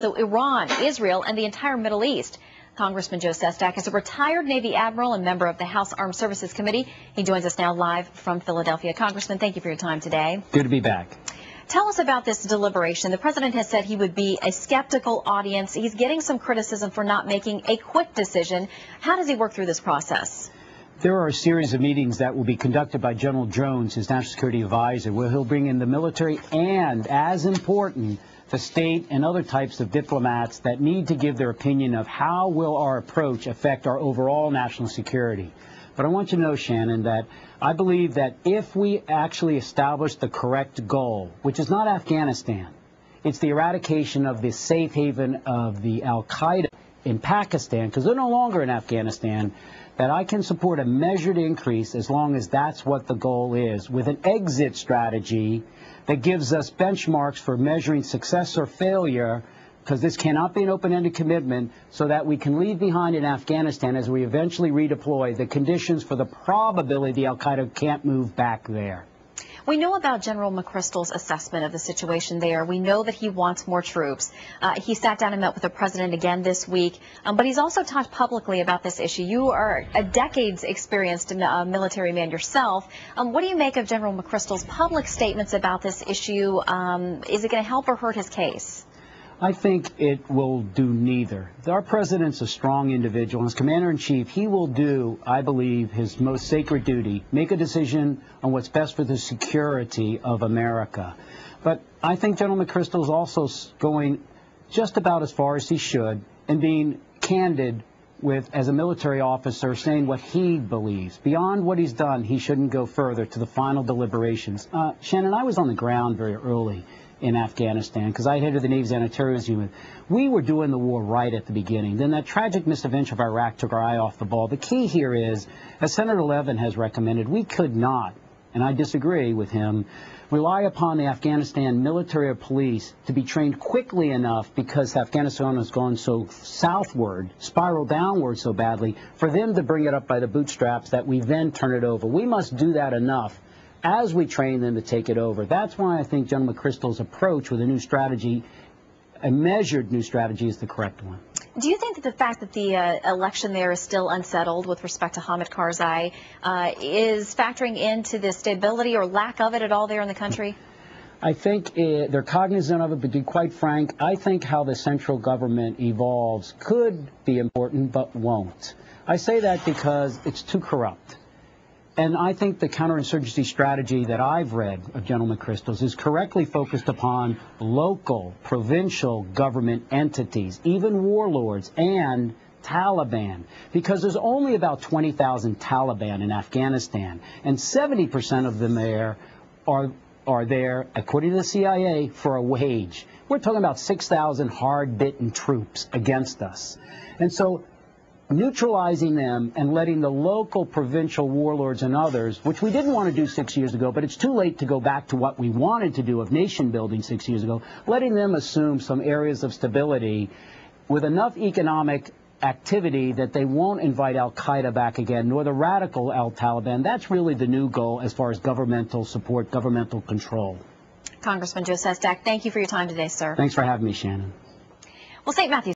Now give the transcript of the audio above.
So Iran, Israel, and the entire Middle East. Congressman Joe Sestak is a retired Navy admiral and member of the House Armed Services Committee. He joins us now live from Philadelphia. Congressman, thank you for your time today. Good to be back. Tell us about this deliberation. The president has said he would be a skeptical audience. He's getting some criticism for not making a quick decision. How does he work through this process? There are a series of meetings that will be conducted by General Jones, his national security advisor, where he'll bring in the military and, as important, the state and other types of diplomats that need to give their opinion of how will our approach affect our overall national security. But I want you to know, Shannon, that I believe that if we actually establish the correct goal, which is not Afghanistan, it's the eradication of the safe haven of the al-Qaeda in Pakistan, because they're no longer in Afghanistan, that I can support a measured increase as long as that's what the goal is, with an exit strategy that gives us benchmarks for measuring success or failure, because this cannot be an open-ended commitment, so that we can leave behind in Afghanistan, as we eventually redeploy, the conditions for the probability the al-Qaeda can't move back there. We know about General McChrystal's assessment of the situation there. We know that he wants more troops. He sat down and met with the president again this week, but he's also talked publicly about this issue. You are a decades experienced military man yourself. What do you make of General McChrystal's public statements about this issue? Is it going to help or hurt his case? I think it will do neither. Our president's a strong individual. As commander-in-chief, he will do, I believe, his most sacred duty, make a decision on what's best for the security of America. But I think General McChrystal is also going just about as far as he should in being candid with, as a military officer, saying what he believes. Beyond what he's done, he shouldn't go further to the final deliberations. Shannon, I was on the ground very early in Afghanistan, because I headed the Navy's anti-terrorism unit. We were doing the war right at the beginning. Then that tragic misadventure of Iraq took our eye off the ball. The key here is, as Senator Levin has recommended, we could not, and I disagree with him, rely upon the Afghanistan military or police to be trained quickly enough, because Afghanistan has gone so southward, spiraled downward so badly, for them to bring it up by the bootstraps that we then turn it over. We must do that enough as we train them to take it over. That's why I think General McChrystal's approach with a new strategy, a measured new strategy, is the correct one. Do you think that the fact that the election there is still unsettled with respect to Hamid Karzai is factoring into the stability or lack of it at all there in the country? I think they're cognizant of it, but to be quite frank, I think how the central government evolves could be important, but won't. I say that because it's too corrupt. And I think the counterinsurgency strategy that I've read of General McChrystal's is correctly focused upon local, provincial government entities, even warlords, and Taliban, because there's only about 20,000 Taliban in Afghanistan, and 70% of them there are there, according to the CIA, for a wage. We're talking about 6,000 hard-bitten troops against us. And so neutralizing them and letting the local provincial warlords and others, which we didn't want to do 6 years ago, but it's too late to go back to what we wanted to do of nation building 6 years ago, letting them assume some areas of stability with enough economic activity that they won't invite al-Qaeda back again, nor the radical al-Taliban. That's really the new goal as far as governmental support, governmental control. Congressman Joe Sestak, thank you for your time today, sir. Thanks for having me, Shannon. Well, St. Matthew's